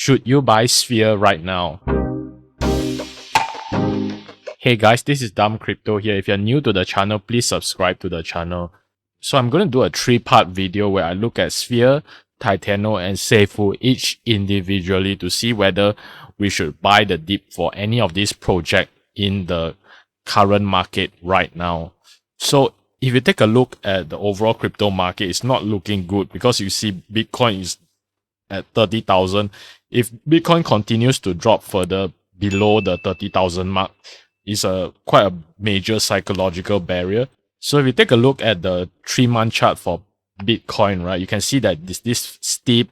Should you buy Sphere right now? Hey guys, this is Dumb Crypto here. If you're new to the channel, please subscribe to the channel. So I'm going to do a 3-part video where I look at Sphere, Titano and Seifu each individually to see whether we should buy the dip for any of these projects in the current market right now. So if you take a look at the overall crypto market, it's not looking good because you see Bitcoin is at 30,000. If Bitcoin continues to drop further below the 30,000 mark, it's quite a major psychological barrier. So if you take a look at the 3-month chart for Bitcoin, right, you can see that this steep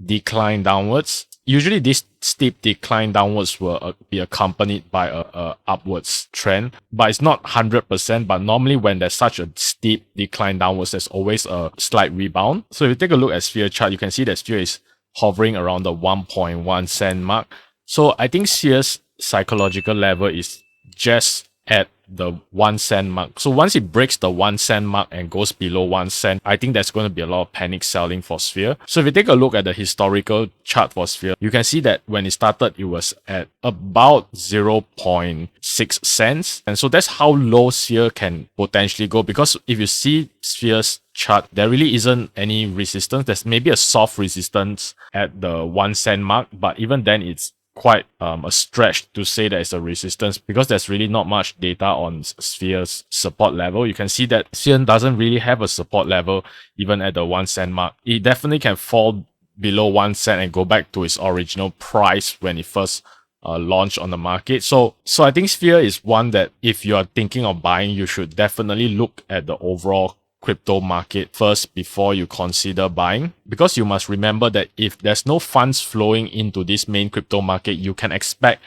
decline downwards. Usually this steep decline downwards will be accompanied by a upwards trend, but it's not 100%. But normally when there's such a steep decline downwards, there's always a slight rebound. So if you take a look at Sphere chart, you can see that Sphere is hovering around the 1.1 cent mark. So I think Sphere's psychological level is just at the 1 cent mark. So once it breaks the 1 cent mark and goes below 1 cent, I think there's going to be a lot of panic selling for Sphere. So if you take a look at the historical chart for Sphere, you can see that when it started, it was at about 0.6 cents. And so that's how low Sphere can potentially go, because if you see Sphere's chart, there really isn't any resistance. There's maybe a soft resistance at the 1 cent mark, but even then it's quite a stretch to say that it's a resistance, because there's really not much data on Sphere's support level. You can see that Sphere doesn't really have a support level even at the 1 cent mark. It definitely can fall below 1 cent and go back to its original price when it first launched on the market. So I think Sphere is one that if you are thinking of buying, you should definitely look at the overall crypto market first before you consider buying, because you must remember that if there's no funds flowing into this main crypto market, you can expect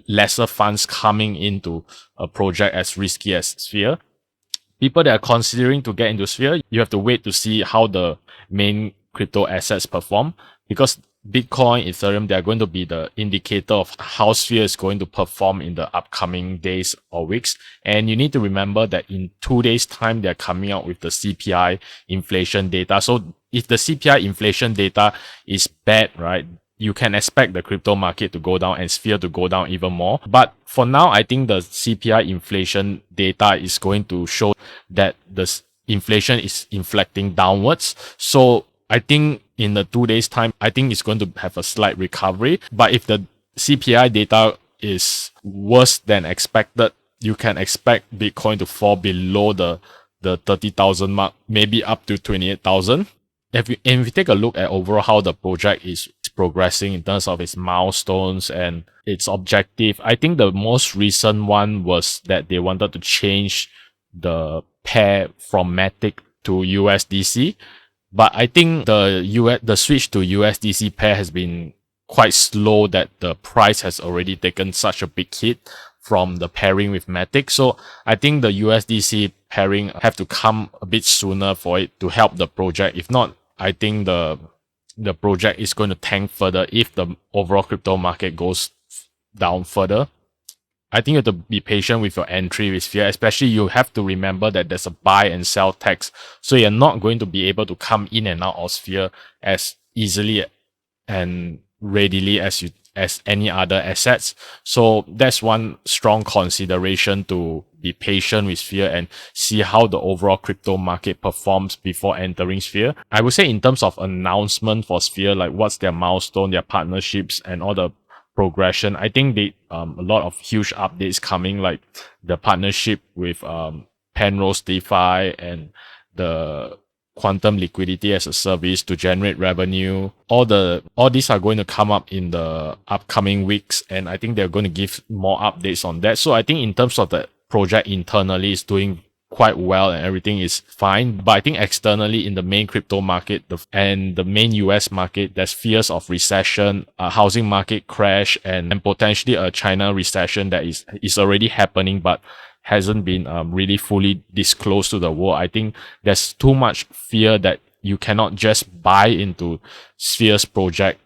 lesser funds coming into a project as risky as Sphere. People that are considering to get into Sphere, you have to wait to see how the main crypto assets perform, because Bitcoin, Ethereum, they are going to be the indicator of how Sphere is going to perform in the upcoming days or weeks. And you need to remember that in 2 days' time, they're coming out with the CPI inflation data. So if the CPI inflation data is bad, right, you can expect the crypto market to go down and Sphere to go down even more. But for now, I think the CPI inflation data is going to show that the inflation is inflecting downwards. So I think in the 2 days' time, I think it's going to have a slight recovery. But if the CPI data is worse than expected, you can expect Bitcoin to fall below the 30,000 mark, maybe up to 28,000. If you take a look at overall how the project is progressing in terms of its milestones and its objective, I think the most recent one was that they wanted to change the pair from Matic to USDC. But I think the switch to USDC pair has been quite slow, that the price has already taken such a big hit from the pairing with Matic. So I think the USDC pairing have to come a bit sooner for it to help the project. If not, I think the project is going to tank further if the overall crypto market goes down further. I think you have to be patient with your entry with Sphere, especially you have to remember that there's a buy and sell tax. So you're not going to be able to come in and out of Sphere as easily and readily as any other assets. So that's one strong consideration, to be patient with Sphere and see how the overall crypto market performs before entering Sphere. I would say in terms of announcement for Sphere, like what's their milestone, their partnerships and all the progression, I think they a lot of huge updates coming, like the partnership with Penrose DeFi and the quantum liquidity as a service to generate revenue. All these are going to come up in the upcoming weeks, and I think they're going to give more updates on that. So I think in terms of the project internally, is doing quite well and everything is fine. But I think externally in the main crypto market and the main US market, there's fears of recession, a housing market crash, and potentially a China recession that is already happening but hasn't been really fully disclosed to the world. I think there's too much fear that you cannot just buy into Sphere's project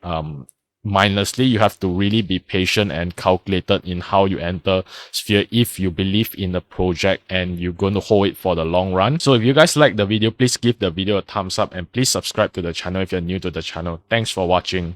mindlessly. You have to really be patient and calculated in how you enter Sphere if you believe in the project and you're going to hold it for the long run. So if you guys like the video, please give the video a thumbs up and please subscribe to the channel if you're new to the channel. Thanks for watching.